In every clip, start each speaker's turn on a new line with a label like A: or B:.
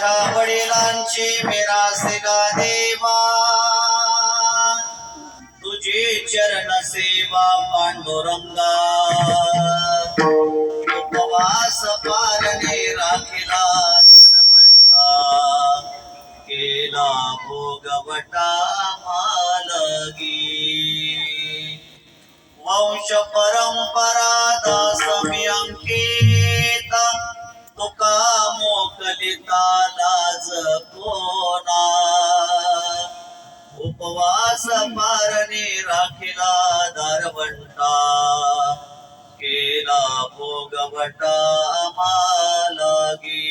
A: माझ्या वडिलांची मिरासे गा देवा, तुझी चरण सेवा पांडुरंगा. उपवास पारणे राखिला धरवंता, केला भोगवटा मालगी. वंश परंपरा दासमी अंकित, तुका मोकलिता लाज कोणा. उपवास पारणे राखिला दारवंटा, केला भोगवटा मालगी.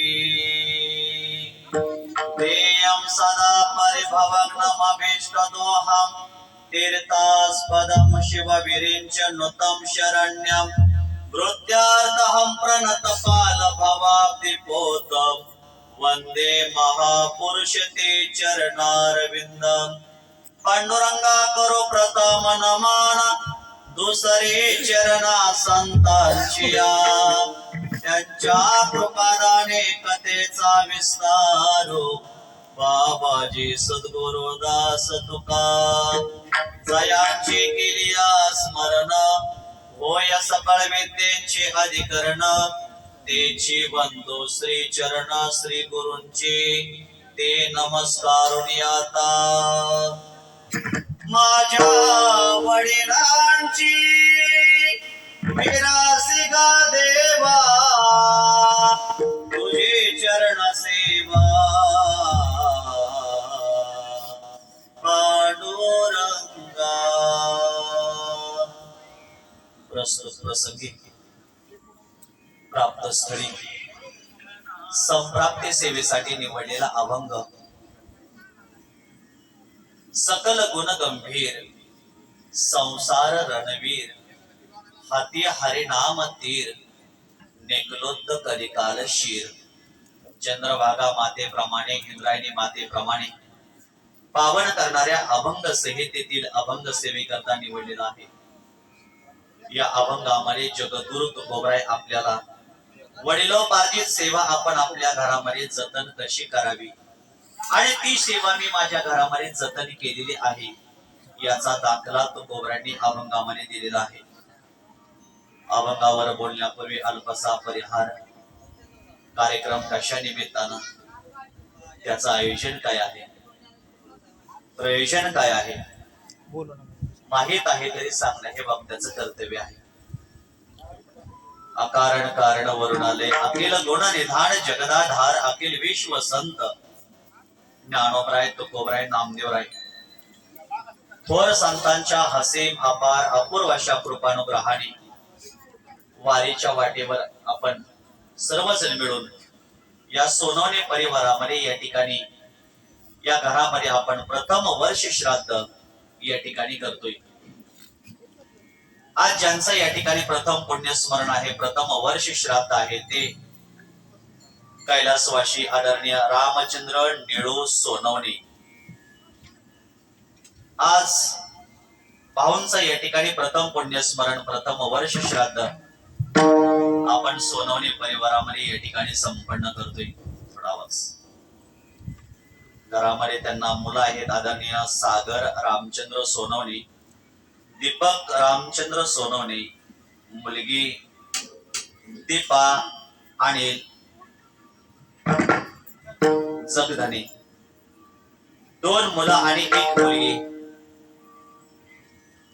A: देयं सदा परिभवग्नमभीष्टदोहं, तीर्थास्पदं शिवविरिञ्चनुतं शरण्यं. वृद्ध्यार्थं प्रणतपालभवाब्धिपोतं, वन्दे महापुरुष ते चरणारविन्दं. पांडुरंगा करो प्रथम नमन, दुसरे चरणा संतांचिया. त्यांच्या कृपादाने कथेचा विस्तारो, बाबाजी सद्गुरुदास तुका. जयांची केलिया स्मरण, होय सकळ विद्येची अधिकरण. तेची बंधू श्री चरण श्री गुरूंची, ते नमस्कारुनी आता. माझ्या वडिलांची मिरासी गा देवा, तुझी चरण सेवा पांडुरंगा. प्रस्तुत प्रसंगी प्राप्त स्थळी संप्राप्ती सेवेसाठी निवडलेला अभंग. सकल गुण गंभीर संसार रणवीर, हाती हरे नाम तीर, नेकलोत्त कलिकाल शीर. चंद्रभागा मातेप्रमाणे, इंद्रायणी मातेप्रमाणे पावन करणाऱ्या अभंग संहितेतील अभंग सेवेकरता निवडलेला आहे. या अभंगामध्ये जगद्गुरु तुकोबराय आपल्याला वडिलोपार्जित सेवा आपण आपल्या घरामध्ये जतन कशी करावी, आणि ती सेवा मी माझ्या घरामध्ये जतन केलेली आहे, याचा दाखला तुकोबरायांनी अभंगामध्ये दिलेला आहे. अभंगावर बोलण्यापूर्वी अल्पसा परिहार. कार्यक्रम कशा निमित्तानं, त्याचं आयोजन काय आहे, प्रयोजन काय आहे माहित आहे तरी सांगणं हे वक्त्याचं कर्तव्य आहे. अकारण कारण वरून आले, अखिल गुण निधान जगदाधार, अखिल विश्व संत ज्ञानोबराय तुकोबराय नामदेवराय. थोर संतांच्या हसेम अपार अपूर्व अशा कृपानुग्रहाने वारीच्या वाटेवर आपण सर्वजण मिळून या सोनवणे परिवारामध्ये या ठिकाणी या घरामध्ये आपण प्रथम वर्ष श्राद्ध या ठिकाणी करतोय. आज ज्यांचं या ठिकाणी प्रथम पुण्यस्मरण आहे, प्रथम वर्ष श्राद्ध आहे, ते कैलासवासी आदरणीय रामचंद्र निळू सोनवणे. आज भाऊंचं या ठिकाणी प्रथम पुण्यस्मरण, प्रथम वर्ष श्राद्ध आपण सोनवणे परिवारामध्ये या ठिकाणी संपन्न करतोय. थोडावाच घरामध्ये त्यांना मुलं आहेत. आदरणीय सागर रामचंद्र सोनवणे, दीपक रामचंद्र सोनवणे, मुलगी दीपा अनिल जगधने, दोन मुलं आणि एक मुलगी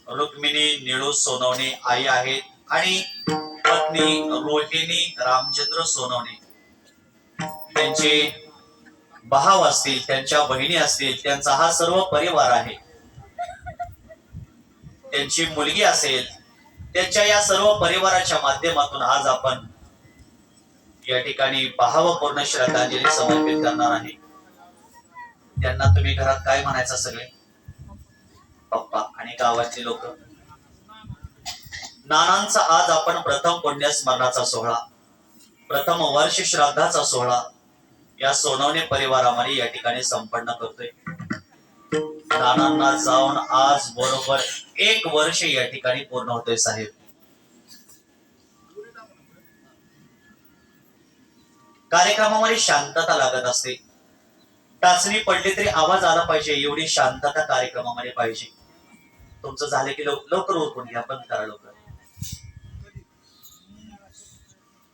A: रुक्मिणी निळू सोनवणे आई आहेत, आणि पत्नी रोहिणी रामचंद्र सोनवणे. त्यांचे भाव असतील, त्यांच्या बहिणी असतील, त्यांचा हा सर्व परिवार आहे. त्यांची मुलगी असेल, त्यांच्या या सर्व परिवाराच्या माध्यमातून आज आपण या ठिकाणी भावपूर्ण श्रद्धांजली समर्पित करणार आहे. त्यांना तुम्ही घरात काय म्हणायचं, सगळे पप्पा आणि गावातले लोक. नानांचा आज आपण प्रथम पुण्यस्मरणाचा सोहळा, प्रथम वर्ष श्राद्धाचा सोहळा या सोनवणे परिवारामध्ये या ठिकाणी संपन्न करतोय. नानांना जाऊन आज बरोबर 1 वर्ष या ठिकाणी पूर्ण होतोय. साहेब, कार्यक्रमामध्ये शांतता लागत असते. टाचणी पडली तरी आवाज आला पाहिजे एवढी शांतता कार्यक्रमामध्ये पाहिजे. तुमचं झालं की लवकर उरकून घ्या, बंद करा लवकर.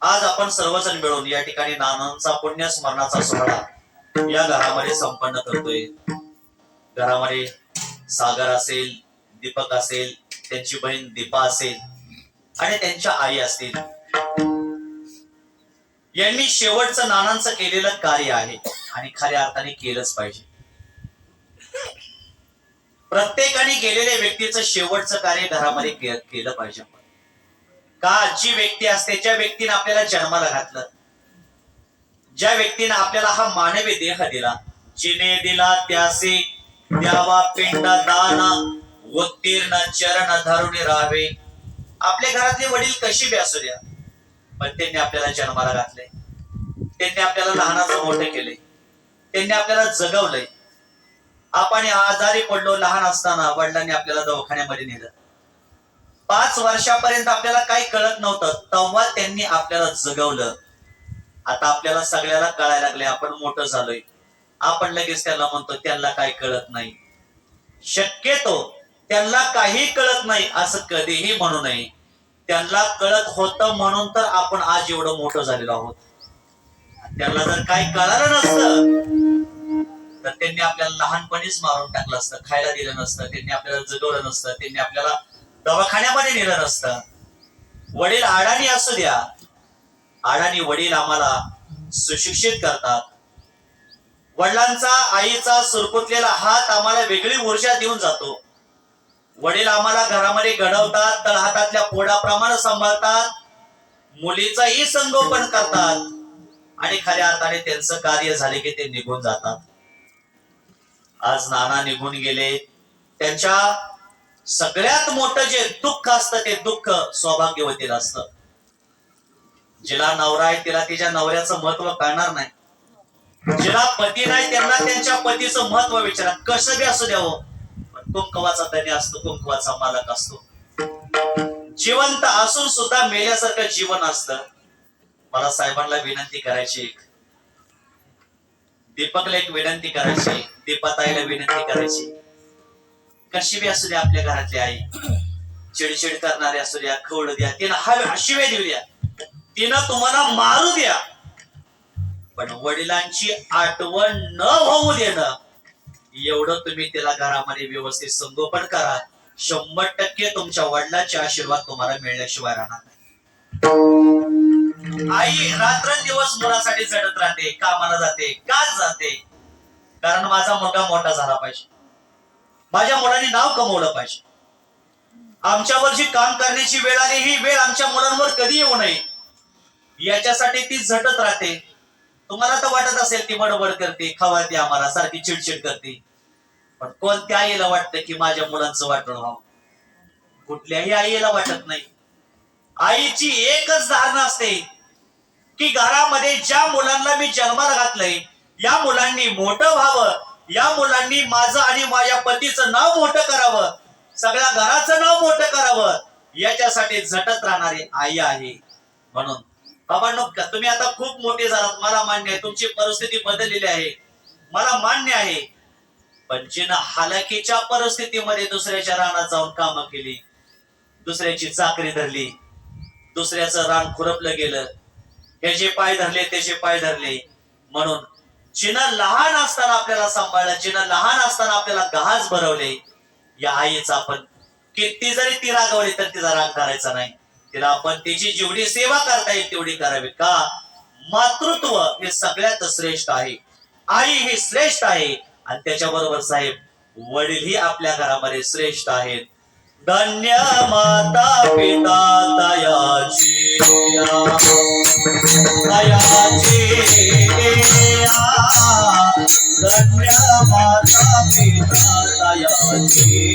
A: आज आपण सर्वजण मिळून या ठिकाणी नानांचा पुण्य स्मरणाचा सोहळा या घरामध्ये संपन्न करतोय. घरामध्ये सागर असेल, दीपक असेल, त्यांची बहीण दीपा असेल आणि त्यांच्या आई असतील. यांनी शेवटचं नानांचं केलेलं कार्य आहे आणि खऱ्या अर्थाने केलंच पाहिजे. प्रत्येकाने गेलेल्या व्यक्तीचं शेवटचं कार्य घरामध्ये केलं पाहिजे. का जी व्यक्ती असते, ज्या व्यक्तीने आपल्याला जन्माला घातलं, ज्या व्यक्तीने आपल्याला हा मानवी देह दिला, जिने दिला त्यासे द्यावा पिंड दान, उत्तीर्ण चरण धरून राहावे. आपल्या घरातले वडील कशी बी असू द्या, पण त्यांनी आपल्याला जन्माला घातले, त्यांनी आपल्याला लहानाचं मोठं केले, त्यांनी आपल्याला जगवलंय. आपण आजारी पडलो लहान असताना, वडिलांनी आपल्याला दवाखान्यामध्ये नेलं. 5 वर्षापर्यंत आपल्याला काही कळत नव्हतं, तेव्हा त्यांनी आपल्याला जगवलं. आता आपल्याला सगळ्याला कळायला लागले, आपण मोठं झालोय, आपण लगेच त्यांना म्हणतो त्यांना काही कळत नाही. शक्यतो त्यांना काही कळत नाही असं कधीही म्हणू नये. त्यांना कळत होतं म्हणून तर आपण आज एवढं मोठं झालेलो आहोत. त्यांना जर काही कळालं नसतं तर त्यांनी आपल्याला लहानपणीच मारून टाकलं असतं, खायला दिलं नसतं, त्यांनी आपल्याला जगवलं नसतं, त्यांनी आपल्याला दवाखान्यामध्ये नेलं नसतं. वडील आडाणी असू द्या, आडाणी वडील आम्हाला सुशिक्षित करतात. वडिलांचा आईचा सुरकुतलेला हात आम्हाला वेगळी ऊर्जा देऊन जातो. वडील आम्हाला घरामध्ये घडवतात, तळहातातल्या पोडाप्रमाणे सांभाळतात, मुलीचाही संगोपन करतात आणि खऱ्या अर्थाने त्यांचं कार्य झाले की ते निघून जातात. आज नाना निघून गेले. त्यांच्या सगळ्यात मोठं जे दुःख असतं ते दुःख सौभाग्यवतीला असतं. जिला नवरा आहे तिला तिच्या नवऱ्याचं महत्व कळणार नाही. जिला पती नाही त्यांना त्यांच्या पतीचं महत्व विचारा, कसं बी असू द्यावं, पण कुंकवाचा धनी असतो, कुंकवाचा मालक असतो. जिवंत असून सुद्धा मेल्यासारखं जीवन असतं. मला साहेबांना विनंती करायची, दीपकला एक विनंती करायची, दीपाताईला विनंती करायची, कशी बी असू द्या आपल्या घरातली आई, चिडचिड करणारे असू द्या, खवळ द्या, तिनं शिवे देऊ द्या, तिनं तुम्हाला मारू द्या, पण वडिलांची आठवण न होऊ देणं एवढं तुम्ही तिला घरामध्ये व्यवस्थित संगोपन करा. 100% तुमच्या वडिलांचे आशीर्वाद तुम्हाला मिळण्याशिवाय राहणार नाही. आई रात्रंदिवस मुलासाठी झटत राहते, कामाला जाते. का जाते? कारण माझा मुलगा मोठा झाला पाहिजे, माझ्या मुलांनी नाव कमवलं पाहिजे. आमच्यावर जी काम करण्याची वेळ आली, ही वेळ आमच्या मुलांवर कधी येऊ नये याच्यासाठी ती झटत राहते. तुम्हाला तर वाटत असेल ती बडबड करते, खवळते, आम्हाला सारखी चिडचिड करते, पण कोणत्या आईला वाटतं की माझ्या मुलांचं वाटण व्हावं? कुठल्याही आईला वाटत नाही. आईची एकच धारणा असते की घरामध्ये ज्या मुलांना मी जन्माला घातलंय, या मुलांनी मोठं व्हावं, या मुलांनी माझं आणि माझ्या पतीचं नाव मोठं करावं, सगळ्या घराचं नाव मोठं करावं, याच्यासाठी झटत राहणारी आई आहे. म्हणून बाबांनो, तुम्ही आता खूप मोठे झालात, मला मान्य आहे, तुमची परिस्थिती बदललेली आहे, मला मान्य आहे, पण जिनं हालाकीच्या परिस्थितीमध्ये दुसऱ्याच्या रानात जाऊन कामं केली, दुसऱ्याची चाकरी धरली, दुसऱ्याचं रान खुरपलं गेलं, ह्याचे पाय धरले त्याचे पाय धरले, म्हणून जिनं लहान असताना आपल्याला सांभाळलं, जिनं लहान असताना आपल्याला गहाज भरवले, या आईचा आपण किती जरी ती रागवली तर तिचा राग करायचा नाही. तिला आपण तिची जेवढी सेवा करता येईल तेवढी करावी. का? मातृत्व हे सगळ्यात श्रेष्ठ आहे, आई ही श्रेष्ठ आहे, आणि त्याच्याबरोबर साहेब वडील ही आपल्या घरामध्ये श्रेष्ठ आहेत. धन्य माता पिता दयाची धन्य माता पिता दयाची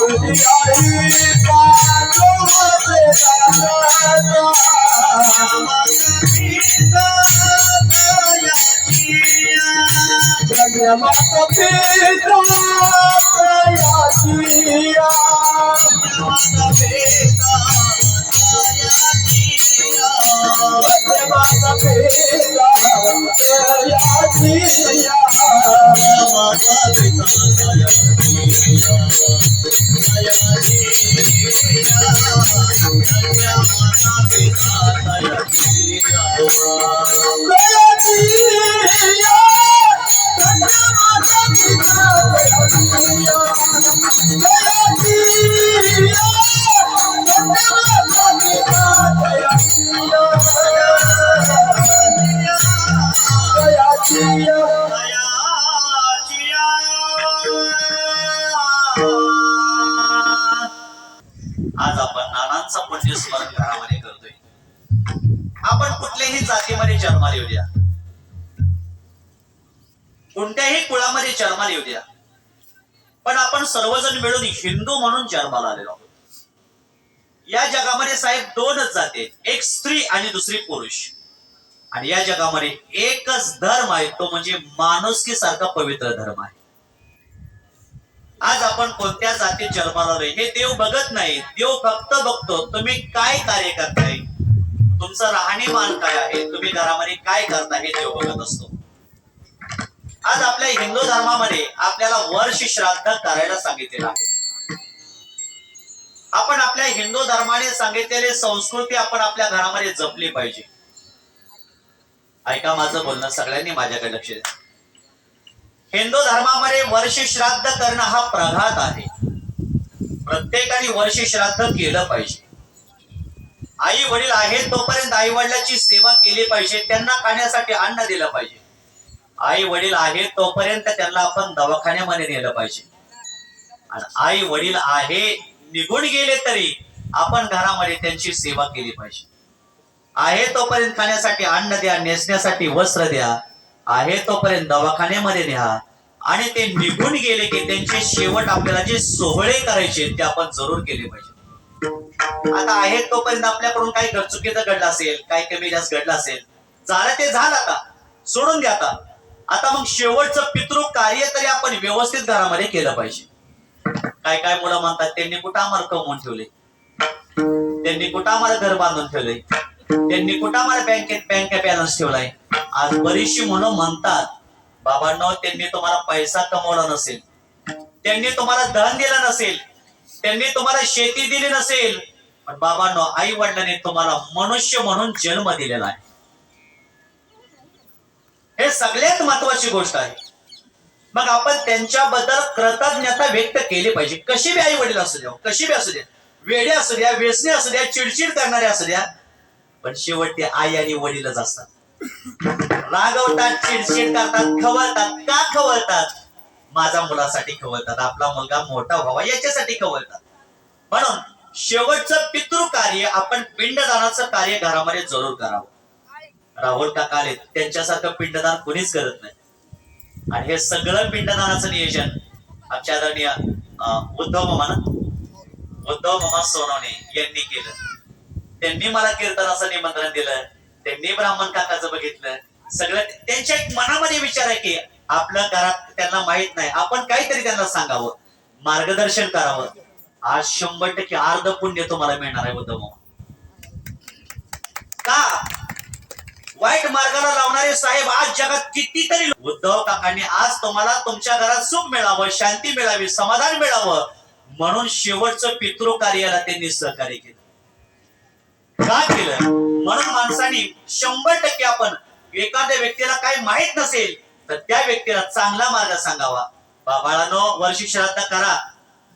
B: Hallelujah.
A: आज आपण नानांचा पुण्य स्मरण घरामध्ये करतोय. आपण कुठल्याही जातीमध्ये जन्माला येऊ द्या, कोणत्याही कुळामध्ये जन्माला येऊ द्या, पण आपण सर्वजण मिळून हिंदू म्हणून जन्माला आलेलो आहोत. या जगामध्ये साहेब दोनच जाती आहेत, एक स्त्री आणि दुसरी पुरुष. आणि या जगामध्ये एकच धर्म आहे, तो म्हणजे माणुसकी सारखा पवित्र धर्म आहे. आज आपण कोणत्या जातीत जन्माला आलोय हे देव बघत नाही. देव फक्त बघतो तुम्ही काय कार्य करताय, तुमचं राहणीमान काय आहे, तुम्ही घरामध्ये काय करता हे देव बघत असतो. आज आपल्या हिंदू धर्मामध्ये आपल्याला वर्ष श्राद्ध करायला सांगितलेलं आहे. आपण आपल्या हिंदू धर्माने सांगितलेली संस्कृती आपण आपल्या घरामध्ये जपली पाहिजे. ऐका माझं बोलणं, सगळ्यांनी माझ्याकडे लक्ष द्या. हिंदू धर्मामध्ये वर्ष श्राद्ध करणं हा प्रघात आहे. प्रत्येकाने वर्ष श्राद्ध केलं पाहिजे. आई वडील आहेत तोपर्यंत आई वडिलांची सेवा केली पाहिजे, त्यांना खाण्यासाठी अन्न दिलं पाहिजे. आई वडील आहेत तोपर्यंत त्यांना आपण दवाखान्यामध्ये नेलं पाहिजे. आणि आई वडील आहे निघून गेले तरी आपण घरामध्ये त्यांची सेवा केली पाहिजे. आहे तोपर्यंत खाण्यासाठी अन्न द्या, नेसण्यासाठी वस्त्र द्या, आहे तोपर्यंत दवाखान्यामध्ये न्या. आणि ते निघून गेले की त्यांचे शेवट आपल्याला जे सोहळे करायचे ते आपण जरूर केले पाहिजे. आता आहे तोपर्यंत आपल्याकडून काही चुकीचं घडलं असेल, काही कमी जास्त घडलं असेल, झालं ते झालं, आता सोडून द्या. आता मग शेवटचं पितृ कार्य तरी आपण व्यवस्थित घरामध्ये केलं पाहिजे. काय काय मुलं म्हणतात त्यांनी कुठं आम्हाला कमवून ठेवले, त्यांनी कुठं आम्हाला घर बांधून ठेवले, त्यांनी कुठं आम्हाला बँक बॅलन्स ठेवलाय. आज बरीचशी मुलं म्हणतात बाबांनो त्यांनी तुम्हाला पैसा कमवला नसेल, त्यांनी तुम्हाला धन दिलं नसेल, त्यांनी तुम्हाला शेती दिली नसेल, पण बाबांनो आई वडिलांनी तुम्हाला मनुष्य म्हणून जन्म दिलेला आहे. हे सगळ्यात महत्वाची गोष्ट आहे. मग आपण त्यांच्याबद्दल कृतज्ञता व्यक्त केली पाहिजे. कशी बी आई वडील असू द्या, कशी बी असू द्या, वेडे असू द्या, व्यसनी असू द्या, चिडचिड करणारे असू द्या, पण शेवट ते आई आणि वडीलच असतात. रागवतात, चिडचिड करतात, खवळतात. का खवळतात? माझ्या मुलासाठी खवळतात, आपला मुलगा मोठा व्हावा याच्यासाठी खवळतात. म्हणून शेवटचं पितृ कार्य आपण पिंडदानाचं कार्य घरामध्ये जरूर करावं. राहुल काका आले, त्यांच्यासारखं पिंडदान कुणीच करत नाही. आणि हे सगळं पिंडदानाचं नियोजन आमच्या आदरणीय उद्धव मामा सोनवणे यांनी केलं. त्यांनी मला कीर्तनाचं निमंत्रण दिलं, त्यांनी ब्राह्मण काकाचं बघितलं. सगळं त्यांच्या एक मनामध्ये विचार आहे की आपल्या घरात त्यांना माहित नाही, आपण काहीतरी त्यांना सांगावं, मार्गदर्शन करावं. आज 100% अर्ध पुण्य तुम्हाला मिळणार आहे उद्धव मामा. का? वाईट मार्गाला लावणारे साहेब आज जगात कितीतरी. उद्धव काकांनी आज तुम्हाला तुमच्या घरात सुख मिळावं, शांती मिळावी, समाधान मिळावं म्हणून शेवटचं पितृ कार्याला त्यांनी सहकार्य केलं. का केलं? म्हणून माणसाने 100% आपण एखाद्या व्यक्तीला काही माहित नसेल तर त्या व्यक्तीला चांगला मार्ग सांगावा. बाळांनो वर्ष श्राद्ध करा,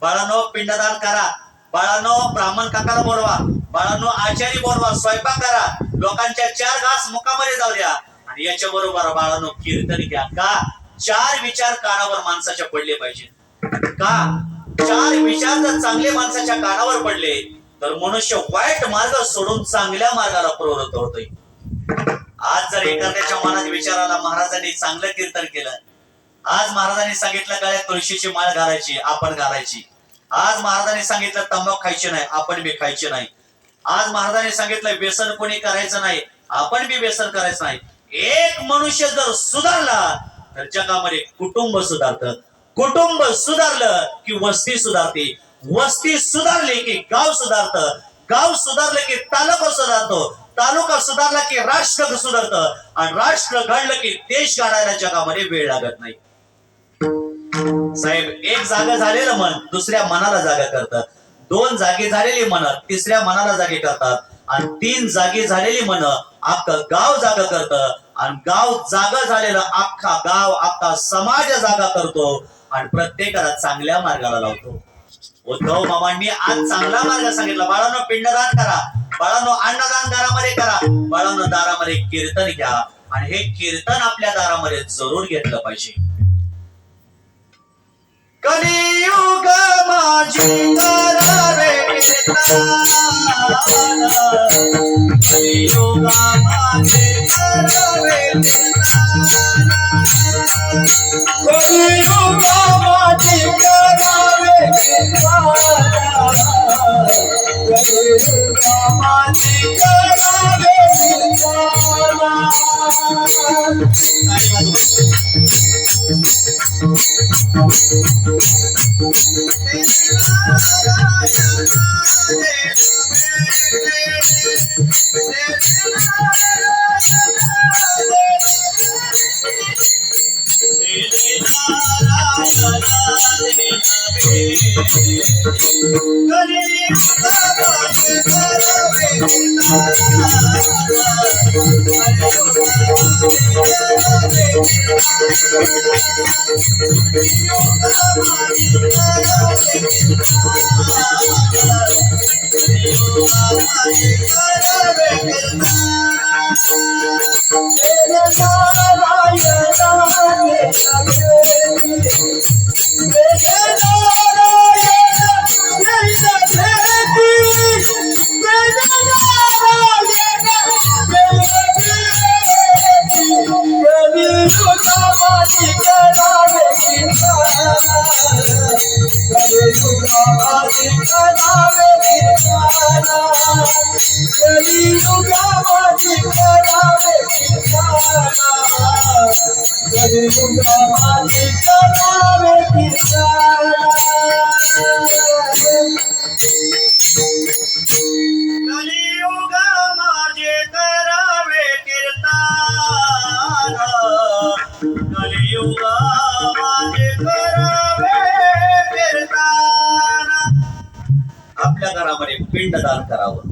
A: बाळांनो पिंडदान करा, बाळांनो ब्राह्मण काकाला बोलवा, बाळांनो आचारी बोलवा, स्वयंपाक करा, लोकांच्या 4 घास मुखामध्ये जाऊ द्या. आणि याच्या बरोबर बाळांनो कीर्तन घ्या. का? 4 विचार कानावर माणसाच्या पडले पाहिजे. का? 4 विचार जर चांगले माणसाच्या कानावर पडले तर मनुष्य वाईट मार्ग सोडून चांगल्या मार्गाला प्रवृत्त होतोय. आज जर एखाद्याच्या मनात विचाराला महाराजांनी चांगलं कीर्तन केलं, आज महाराजांनी सांगितलं गळ्यात तुळशीची माळ घालायची, आपण घालायची. आज महाराजांनी सांगितलं तंबाखू खायचे नाही, आपण बी खायचे नाही. आज महाराजांनी सांगितलं व्यसन कोणी करायचं नाही, आपण बी व्यसन करायचं नाही. एक मनुष्य जर सुधारला तर जगामध्ये कुटुंब सुधारतं, कुटुंब सुधारलं की वस्ती सुधारते, वस्ती सुधारली की गाव सुधारतं, गाव सुधारलं की तालुका सुधारतो, तालुका सुधारला की राष्ट्र सुधारतं, आणि राष्ट्र घडलं की देश घडायला जगामध्ये वेळ लागत नाही. साहेब एक जागा झालेलं मन दुसऱ्या मनाला जागा करतात, 2 जागी झालेली मन तिसऱ्या मनाला जागे करतात, आणि 3 जागी झालेली मन अख्खं गाव जागा करतं, आणि गाव जागा झालेलं अख्खा गाव अख्खा समाज जागा करतो आणि प्रत्येकाला चांगल्या मार्गाला लावतो. उद्धव मामांनी आज चांगला मार्ग सांगितला. बाळांनो पिंडदान करा, बाळांनो अन्नदान दारामध्ये करा, बाळांनो दारामध्ये कीर्तन घ्या. आणि हे कीर्तन आपल्या दारामध्ये जरूर घेतलं पाहिजे. कलियुग माझी करावे कीर्तन कलियुगा माझे करावे
B: कलियुगा माझे करावे कलियुगा माझे करावे
A: कलियुगा माझे करावे कीर्तन कलियुगा माझे करावे कीर्तन आपल्या घरामध्ये पिंडदान करावं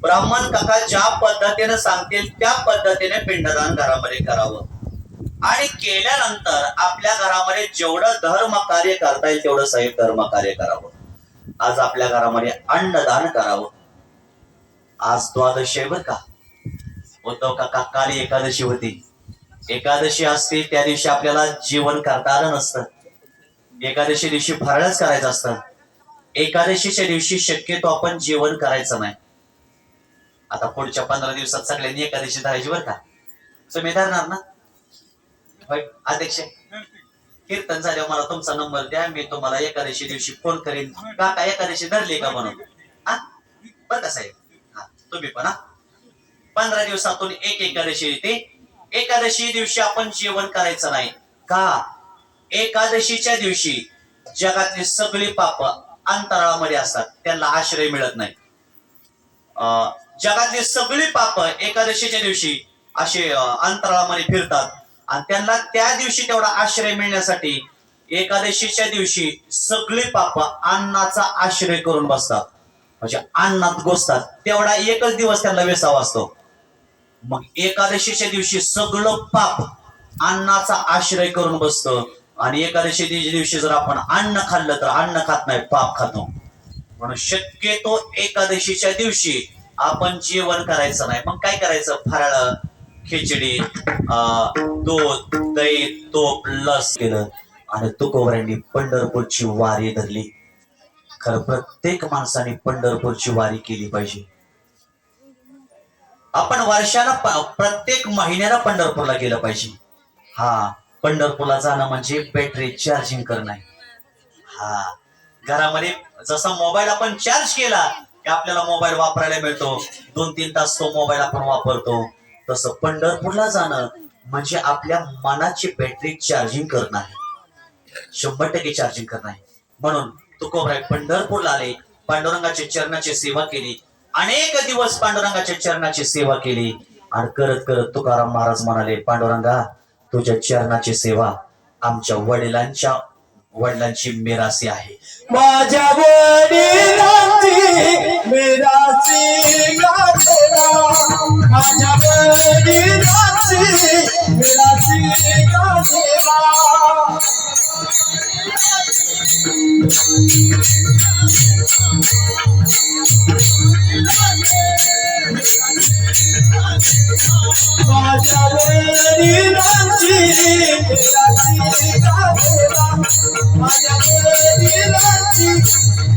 A: ब्राह्मण काका ज्या पद्धतीने सांगतील त्या पद्धतीने पिंडदान घरामध्ये करावं आणि केल्यानंतर आपल्या घरामध्ये जेवढं धर्म कार्य करता येईल तेवढं साहेब धर्म कार्य करावं आज आपल्या घरामध्ये अन्नदान करावं आज द्वादशी आहे बर का उद्धव काका काल एकादशी होती एकादशी असते त्या दिवशी आपल्याला जेवण करता आलं नसतं एकादशी दिवशी फराळच करायचं असतं एकादशीच्या दिवशी शक्यतो आपण जेवण करायचं नाही आता पुढच्या 15 दिवसात सगळ्यांनी एकादशी धरायची बर का तुम्ही धरणार ना होय अध्यक्ष कीर्तन झाल्यावर मला तुमचा नंबर द्या मी तुम्हाला एकादशी दिवशी फोन करीन काका एकादशी धरली का म्हणून हा बर का साहेब हा तुम्ही पण हा 15 दिवसातून एक एकादशी येते एकादशी दिवशी आपण जेवण करायचं नाही का एकादशीच्या दिवशी जगातली सगळी पाप अंतराळामध्ये असतात त्यांना आश्रय मिळत नाही जगातली सगळी पाप एकादशीच्या दिवशी असे अंतराळामध्ये फिरतात आणि त्यांना त्या दिवशी तेवढा आश्रय मिळण्यासाठी एकादशीच्या दिवशी सगळी पाप अन्नाचा आश्रय करून बसतात म्हणजे अन्नात घुसतात तेवढा एकच दिवस त्यांना वेसावा असतो मग एकादशीच्या दिवशी सगळं पाप अन्नाचा आश्रय करून बसतं आणि एकादशी दिवशी जर आपण अन्न खाल्लं तर अन्न खात नाही पाप खातो म्हणून शक्यतो एकादशीच्या दिवशी आपण जेवण करायचं नाही मग काय करायचं फराळ खिचडी दूध दही तूप लस केलं आणि तुकोबरांनी पंढरपूरची वारी धरली खरं प्रत्येक माणसाने पंढरपूरची वारी केली पाहिजे आपण वर्षाला प्रत्येक महिन्याला पंढरपूरला गेलं पाहिजे हा पंढरपूरला जाणं म्हणजे बॅटरी चार्जिंग करणं हा घरामध्ये जसा मोबाईल आपण चार्ज केला की आपल्याला मोबाईल वापरायला मिळतो 2-3 तास तो मोबाईल आपण वापरतो तसं पंढरपूरला जाणं म्हणजे आपल्या मनाची बॅटरी चार्जिंग करणं आहे 100% चार्जिंग करणं आहे म्हणून तुकोबराय पंढरपूरला आले पांडुरंगाच्या चरणाची सेवा केली अनेक दिवस पांडुरंगाच्या चरणाची सेवा केली आणि करत करत तुकाराम महाराज म्हणाले पांडुरंगा तुझ्या चरणाची सेवा आमच्या वडिलांची मिरासी आहे
B: माझ्या वडिलांची मिरासी गाठला माझ्या वडिलांची मिरासी गाठला माझ्या वडिलांची मिरासी गाठला माझ्या वडिलांची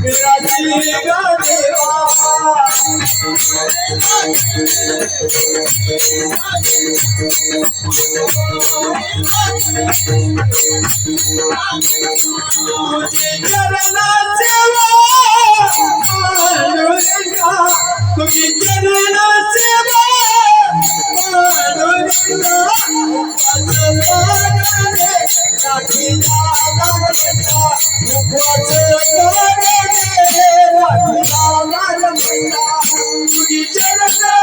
B: मिरासी गाठला तुझी चरणा सेवा पांडुरंगा, तुझी चरणा सेवा पांडुरंगा, राखीला लालमंगा, उपवास करे राखीला लालमंगा, तुझी चरणा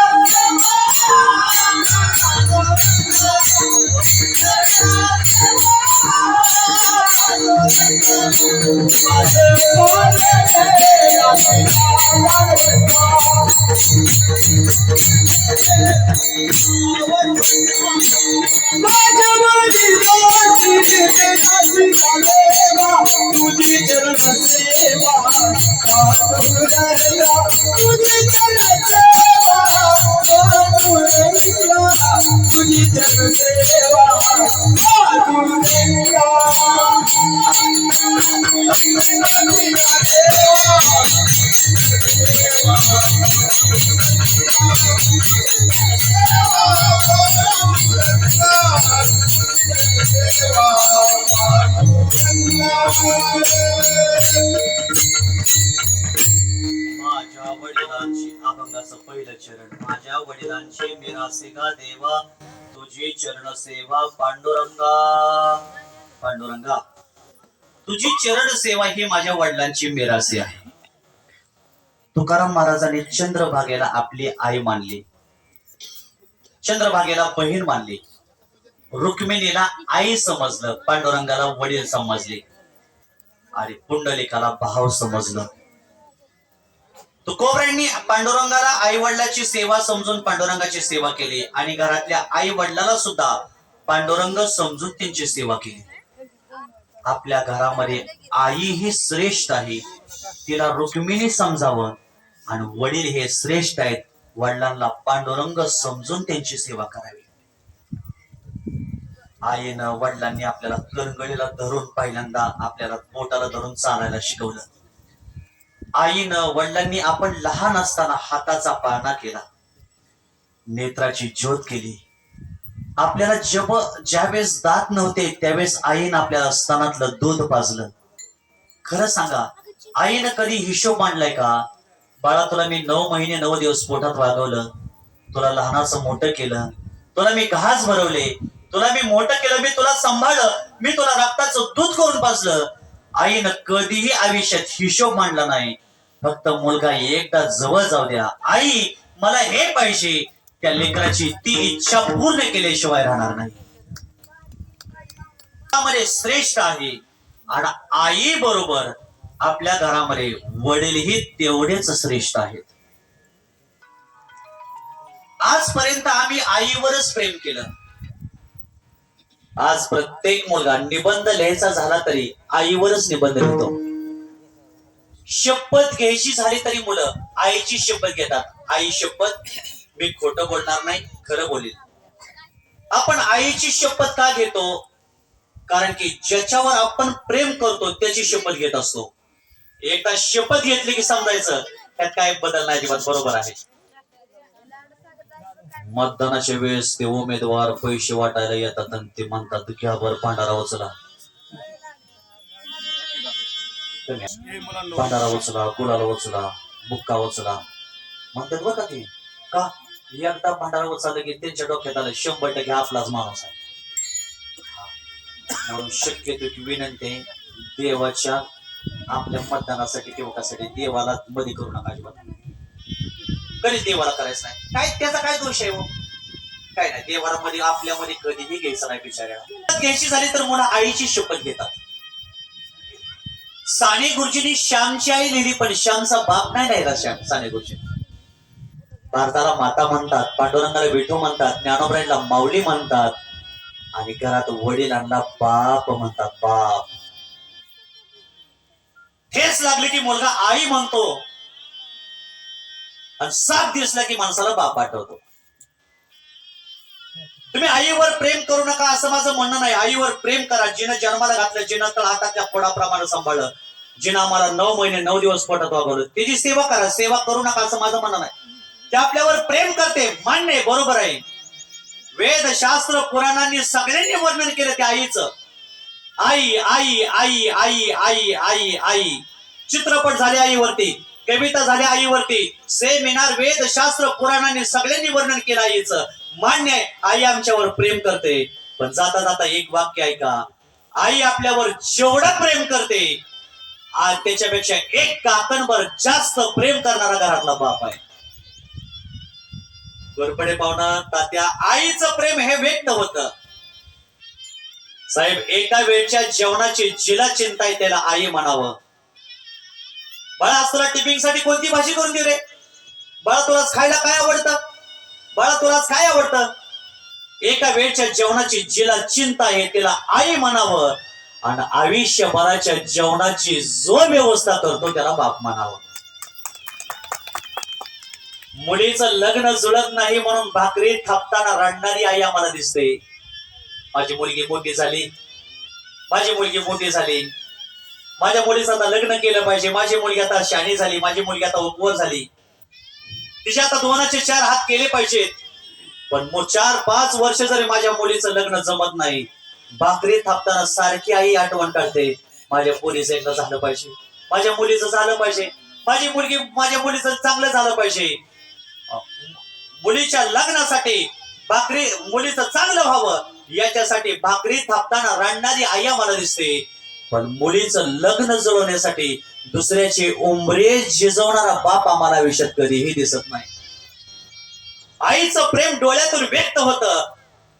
B: तुझी चरण सेवा पांडुरंगा, तुझी चरण सेवा पांडुरंगा, तुझी चरण सेवा पांडुरंगा.
A: माझ्या वडिलांची अभंगाचं पहिलं चरण. माझ्या वडिलांची मिरासी गा देवा, तुझी चरण सेवा पांडुरंगा. पांडुरंगा, तुझी चरण सेवा ही माझ्या वडिलांची मिरासी आहे. तुकाराम महाराजांनी चंद्रभागेला आपली आई मानली, चंद्रभागेला बहीण मानली, रुक्मिणीला आई समजलं, पांडुरंगाला वडील समजले आणि पुंडलिकाला भाव समजलं. तुकोबरायांनी पांडुरंगाला आई वडिलाची सेवा समजून पांडुरंगाची सेवा केली आणि घरातल्या आई वडिलाला सुद्धा पांडुरंग समजून त्यांची सेवा केली. आपल्या घरामध्ये आई ही श्रेष्ठ आहे, तिला रुक्मिणी समजावं आणि वडील हे श्रेष्ठ आहेत, वडिलांना पांडुरंग समजून त्यांची सेवा करावी. आईनं वडिलांनी आपल्याला करंगळीला धरून पहिल्यांदा आपल्याला पोटाला धरून चालायला शिकवलं. आईनं वडिलांनी आपण लहान असताना हाताचा पाळणा केला, नेत्राची ज्योत केली. आपल्याला ज्यावेळेस दात नव्हते त्यावेळेस आईनं आपल्याला स्तनातलं दूध पाजलं. खरं सांगा, आईनं कधी हिशोब मांडलाय का? बाळा, तुला मी 9 महिने 9 दिवस पोटात वागवलं, तुला लहानाचं मोठं केलं, तुला मी घास भरवले, तुला मी मोठं केलं, मी तुला सांभाळलं, मी तुला रक्ताचं दूध करून पाजलं. आईनं कधीही आयुष्यात हिशोब मांडला नाही. फक्त मुलगा एकदा जवळ जाऊ द्या, आई मला हे पाहिजे, त्या लेकराची ती इच्छा पूर्ण केल्याशिवाय राहणार नाही. घरामध्ये श्रेष्ठ आहे आणि आई बरोबर आपल्या घरामध्ये वडीलही तेवढेच श्रेष्ठ आहेत. आजपर्यंत आम्ही आईवरच प्रेम केलं. आज प्रत्येक मुलगा निबंध लिहायचा झाला तरी आईवरच निबंध लिहितो. शपथ घ्यायची झाली तरी मुलं आईची शपथ घेतात. आई शपथ, मी खोटं बोलणार नाही, खरं बोलेल. आपण आईची शपथ का घेतो? कारण की ज्याच्यावर आपण प्रेम करतो त्याची शपथ घेत असतो. एकदा शपथ घेतली की समजायचं त्यात काय बदल नाही, अजिबात बरोबर आहे. मतदानाच्या वेळेस ते उमेदवार पैसे वाटायला येतात आणि ते म्हणतात घ्या बरं भांडारा उचला, भांडारा उचला, गुलाला उचला, बुक्का उचला म्हणतात बघा की. का? एकदा भांडारा उचललं की त्यांच्या डोक्यात आलं 100% आपलाच माणूस आहे. म्हणून शक्यतो की विनंती आहे, देवाच्या आपल्या मतदानासाठी किंवा कशासाठी देवाला मध्ये करू नका अजिबात. कधीच देवाला करायचं नाही. काय त्याचा काय दोष आहे? काय नाही, देवाला मध्ये आपल्यामध्ये कधीही घ्यायचं नाही. बिचाऱ्या घ्यायची झाली तर मुलं आईची शपथ घेतात. साने गुरुजींनी श्यामची आई लिहिली, पण श्यामचा बाप नाही लिहिला. साने गुरुजी भारताला माता म्हणतात, पांडुरंगाला विठू म्हणतात, ज्ञानोबरायांना माऊली म्हणतात आणि घरात वडिलांना बाप म्हणतात. बाप ठेस लागली की मुलगा आई म्हणतो आणि साथ दिसला की माणसाला बाप आठवतो. तुम्ही आईवर प्रेम करू नका असं माझं म्हणणं नाही. आईवर प्रेम करा. जिनं जन्माला घातलं, जिनं तळ हाताच्या फोडाप्रमाणे सांभाळलं, जिनं आम्हाला 9 महिने 9 दिवस पोटात वागवलं, तिची सेवा करा. सेवा करू नका असं माझं म्हणणं नाही. ते आपल्यावर प्रेम करते, मान्य आहे, बरोबर आहे. वेद शास्त्र पुराणांनी सगळ्यांनी वर्णन केलं त्या आईचं. आई आई आई आई आई आई आई. चित्रपट झाले आईवरती, कविता झाल्या आईवरती, सेमिनार वेद शास्त्र पुराणांनी सगळ्यांनी वर्णन केलं आईचं. मान्य आहे, आई आमच्यावर प्रेम करते. पण जाता जाता एक वाक्य ऐका, आई आपल्यावर जेवढं प्रेम करते त्याच्यापेक्षा एक काकणभर जास्त प्रेम करणारा घरातला बाप आहे. घोरपडे पाहुणा तात्या, आईचं प्रेम हे व्यक्त होतं. साहेब, एका वेळच्या जेवणाची जिला चिंता आहे त्याला आई म्हणावं. बाळा, आज तुला टिफिन साठी कोणती भाजी करून दे रे? बाळा, तुला खायला काय आवडतं? बाळा, तुला काय आवडतं? एका वेळच्या जेवणाची जिला चिंता आहे त्याला आई म्हणावं. आणि आयुष्यभराच्या जेवणाची जो व्यवस्था करतो त्याला बाप म्हणावं. मुलीचं लग्न जुळत नाही म्हणून भाकरी थापताना रडणारी आई आम्हाला दिसते. माझी मुलगी मोठी झाली, माझी मुलगी मोठी झाली, माझ्या मुलीचं आता लग्न केलं पाहिजे, माझी मुलगी आता शहाणी झाली, माझी मुलगी आता उपवर झाली, तिचे आता 2चे 4 हात केले पाहिजेत. पण 4-5 वर्ष जरी माझ्या मुलीचं लग्न जमत नाही, भाकरी थापताना सारखी आई आठवण काढते, माझ्या मुलीचं एकदा झालं पाहिजे, माझ्या मुलीचं झालं पाहिजे, माझ्या मुलीचं चांगलं झालं पाहिजे. मुलीच्या लग्नासाठी मुलीचं चांगलं व्हावं याच्यासाठी भाकरी थापताना रडणारी आई आम्हाला दिसते. पण मुलीचं लग्न जुळवण्यासाठी दुसऱ्याचे उंबरे झिजवणारा बाप आम्हाला आयुष्यात कधीही दिसत नाही. आईचं प्रेम डोळ्यातून व्यक्त होतं,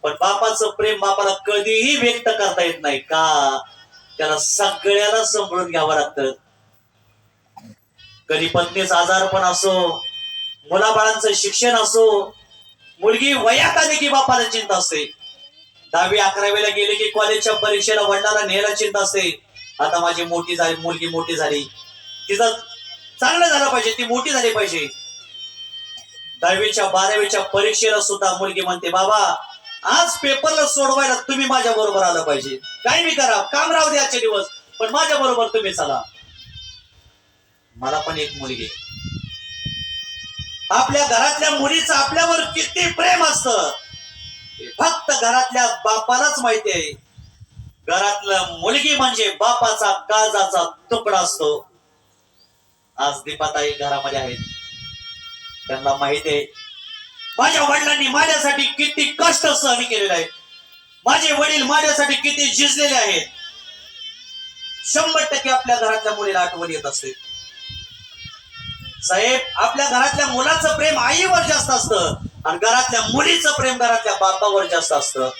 A: पण बापाचं प्रेम बापाला कधीही व्यक्त करता येत नाही. का? त्याला सगळ्याला सांभाळून घ्यावं लागतं. कधी पत्नीचा आजारपण असो, मुलाबाळांचं शिक्षण असो, मुलगी वयात आली की बापाला चिंता असते. 10वी-11वीला गेले की कॉलेजच्या परीक्षेला वडिलांना न्यायला चिंता असते. आता माझी मुलगी मोठी झाली, तिचं चांगलं झालं पाहिजे, ती मोठी झाली पाहिजे. 10वी-12वीच्या परीक्षेला सुद्धा मुलगी म्हणते, बाबा आज पेपरला सोडवायला तुम्ही माझ्या बरोबर आलं पाहिजे. काही मी करा, काम राहू दे आजचे दिवस, पण माझ्या बरोबर तुम्ही चला. मला पण एक मुलगी. आपल्या घरातल्या मुलीचं आपल्यावर किती प्रेम असतं फक्त घरातल्या बापालाच माहिती आहे. घरातलं मुलगी म्हणजे बापाचा काळजाचा तुकडा असतो. आज दीपाताई घरामध्ये आहेत, त्यांना माहिती आहे माझ्या वडिलांनी माझ्यासाठी किती कष्ट सहन केलेले आहेत, माझे वडील माझ्यासाठी किती झिजलेले आहेत. 100% आपल्या घरातल्या मुलीला आठवण येत असते. साहेब, आपल्या घरातल्या मुलाचं प्रेम आईवर जास्त असतं आणि घरातल्या मुलीचं प्रेम घरातल्या बापावर जास्त असतं.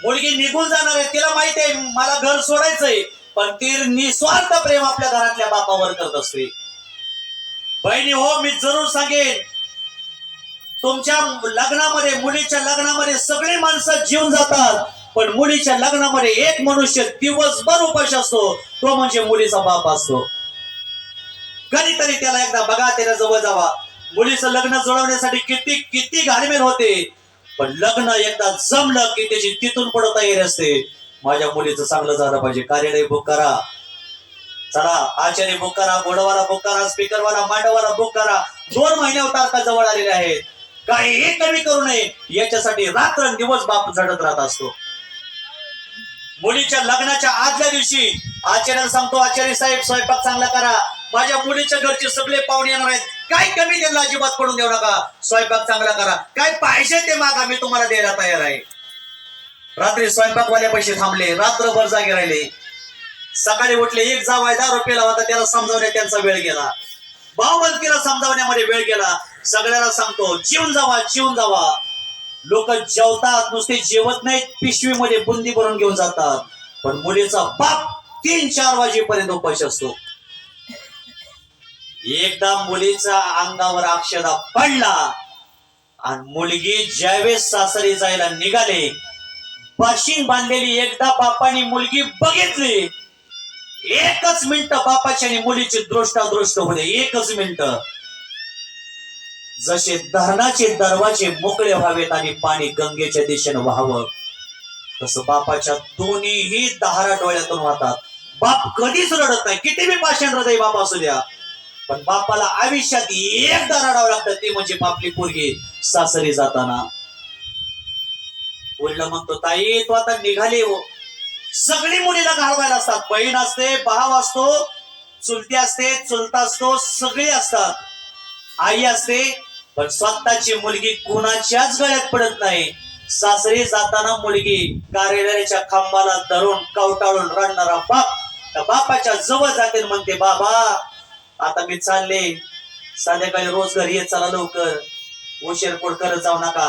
A: मुलगी निघून जाणार आहे, तिला माहिती आहे मला घर सोडायचंय, पण ती निस्वार्थ प्रेम आपल्या घरातल्या बापावर करत असते. बहिणी हो, मी जरूर सांगेन, तुमच्या लग्नामध्ये, मुलीच्या लग्नामध्ये सगळी माणसं जीवन जातात, पण मुलीच्या लग्नामध्ये एक मनुष्य दिवसभर उपाशी असतो, तो म्हणजे मुलीचा बाप असतो. कधीतरी त्याला एकदा बघा, त्याला जवळ जावा. मुलीचं लग्न जुळवण्यासाठी किती किती घालमेल होते, पण लग्न एकदा जमलं की त्याची तिथून पुढे तयारी असते. माझ्या मुलीचं चांगलं झालं पाहिजे, कार्यालय बुक करा, चला आचार्य बुक करा, घोडवाला बुक करा, स्पीकरवाला, मांडवाला बुक करा. 2 महिन्यावर तारखा जवळ आलेल्या आहेत, काहीही कमी करू नये याच्यासाठी रात्रंदिवस बाप झटत राहत असतो. मुलीच्या लग्नाच्या आदल्या दिवशी आचार्याला सांगतो, आचार्य साहेब स्वयंपाक चांगला करा, माझ्या मुलीच्या घरचे सगळे पाहुणे येणार आहेत, काय कमी त्यांना अजिबात पडून देऊ नका, स्वयंपाक चांगला करा, काय पाहिजे ते मागा, मी तुम्हाला द्यायला तयार आहे. रात्री स्वयंपाकवाले पैसे थांबले, रात्रभर जागे राहिले. सकाळी उठले, एक जावाय 10 रुपये होता, त्याला समजावण्यात त्यांचा वेळ गेला, भावबंदकीला समजावण्यामध्ये वेळ गेला. सगळ्याला सांगतो जीवन जावा, जीवन जावा. लोक जेवतात, नुसते जेवत नाहीत, पिशवीमध्ये बुंदी भरून घेऊन जातात, पण मुलीचा बाप 3-4 वाजेपर्यंत उपाशी असतो. एकदा मुलीचा अंगावर अक्षदा पडला आणि मुलगी ज्यावेळेस सासरी जायला निघाले, बाशिंग बांधलेली एकदा बापाने मुलगी बघितली, 1च मिनिट बापाची आणि मुलीची दृष्टादृष्ट होते, 1च मिनिट. जसे धरणाचे दरवाजे मोकळे व्हावेत आणि पाणी गंगेच्या दिशेने व्हावं, तसं बापाच्या दोन्हीही दाहरा डोळ्यातून वाहतात. बाप कधीच रडत नाही, किती बी पाषाण हृदय बाप असू द्या, पण बापाला आयुष्यात एकदा रडावं लागतं, ते म्हणजे आपली पोरगी सासरी जाताना. वडील म्हणतो, ताई तू आता निघाली हो. सगळी मुलीला घालवायला असतात, बहीण असते, भाव असतो, चुलती असते, चुलता असतो, सगळे असतात, आई असते, पण स्वतःची मुलगी कुणाच्याच गळ्यात पडत नाही. सासरी जाताना मुलगी कार्यालयाच्या खांबाला धरून कवटाळून रडणारा बाप त्या बापाच्या जवळ जाते आणि म्हणते, बाबा आता मी चालले, संध्याकाळी रोज घरी येत चला, लवकर उशीर पुढ करत जाऊ नका.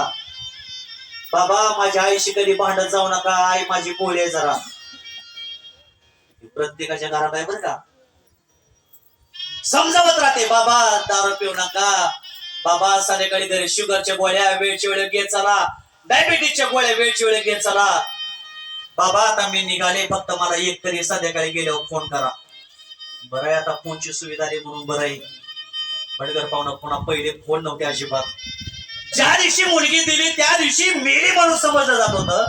A: बाबा माझ्या आईशी कधी भांडत जाऊ नका, आई माझी पोळी आहे जरा. प्रत्येकाच्या घरात आहे बरं का, समजावत राहते, बाबा दारू पिऊ नका, बाबा संध्याकाळी घरी शुगरच्या गोळ्या वेळच्या वेळ घेत चला, डायबिटीसच्या गोळ्या वेळच्या वेळ घेत चला. बाबा आता मी निघाले, फक्त मला एक तरी संध्याकाळी गेल्यावर फोन करा. बरं आहे आता फोनची सुविधा आहे म्हणून बरं आहे. बडगर पाहुणा पुन्हा पहिले फोन नव्हते अजिबात. ज्या दिवशी मुलगी दिली त्या दिवशी मेली म्हणून समजलं जात होतं.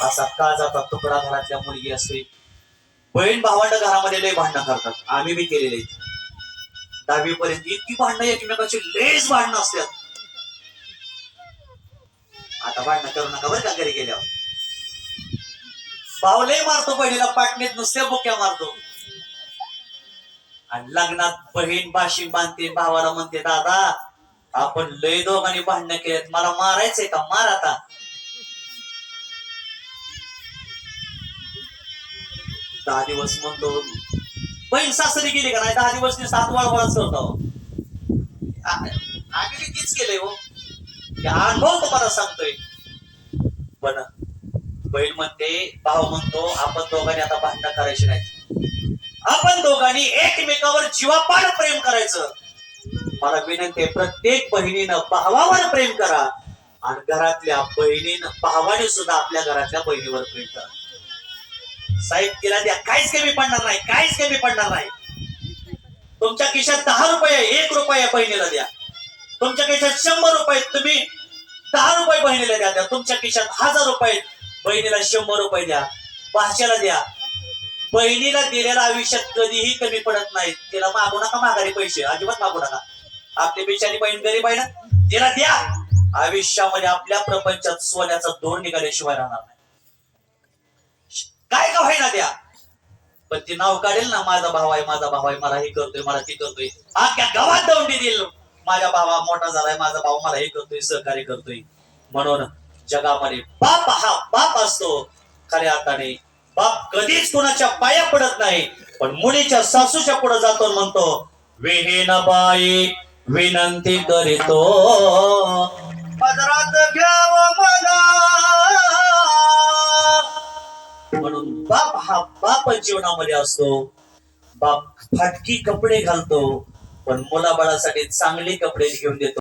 A: असा काळजाचा तुकडा घरातल्या मुलगी असते. बहीण भावंड घरामध्ये लय भांडणं करतात, आम्ही बी केलेले. 10वी पर्यंत इतकी भांडणं एकमेकाची लेस भांडणं असतात. आता भांडणं करू नका बरं का घरी गेल्यावर. भाऊ लय मारतो बहिणीला, पाटणीत नुसत्या बुक्या मारतो. आणि लग्नात बहीण बाशी बांधते, भावाला म्हणते, दादा आपण लय दोघांनी भांडणं केलेत, मला मारायचंय का, मार आता. दहा दिवस म्हणतो, बहीण सासरी गेली का नाही, 10 दिवस ती 7 वळवळच करतो. आम्ही तीच केलंय हो, अनुभव तुम्हाला सांगतोय. पण बहीण म्हणते, भाऊ म्हणतो, आपण दोघांनी आता भांडणं करायची नाही, आपण दोघांनी एकमेकावर जीवापाड प्रेम करायचं. मला विनंती आहे, प्रत्येक बहिणीनं भावावर प्रेम करा, आणि घरातल्या बहिणीनं भावाने सुद्धा आपल्या घरातल्या बहिणीवर प्रेम करा. साहेब तिला द्या, काहीच कमी पडणार नाही, काहीच कमी पडणार नाही. तुमच्या खिशात 10 रुपये, 1 रुपया बहिणीला द्या. तुमच्या खिशात 100 रुपये, तुम्ही 10 रुपये बहिणीला द्या. तुमच्या खिशात 1000 रुपये, बहिणीला 100 रुपये द्या. भाच्याला द्या. बहिणीला दिलेला आयुष्यात कधीही कमी पडत नाही. तिला मागू नका माघारी पैसे, अजिबात मागू नका. आपली बिचारी बहीण गरीब आहे ना, तिला द्या. आयुष्यामध्ये आपल्या प्रपंचात सोन्याचा दोर निघाल्याशिवाय राहणार नाही. काय का व्हायना द्या, पण ती नाव काढेल ना, माझा भाव आहे, माझा भाव आहे, मला हे करतोय, मला ते करतोय, अख्ख्या गावात दौंडी देईल, माझा भावा मोठा झालाय, माझा भाऊ मला हे करतोय, सहकार्य करतोय. म्हणून जगामध्ये बाप हा बाप असतो. खऱ्या अर्थाने बाप कधीच कोणाच्या पाया पडत नाही, पण मुलीच्या सासूच्या पुढे जातो आणि म्हणतो, विहीन बाई विनंती करीतो, पदरात घ्याव मला. म्हणून बाप हा बाप जीवनामध्ये असतो. बाप फाटकी कपडे घालतो, पण मुलाबाळासाठी चांगले कपडे घेऊन देतो.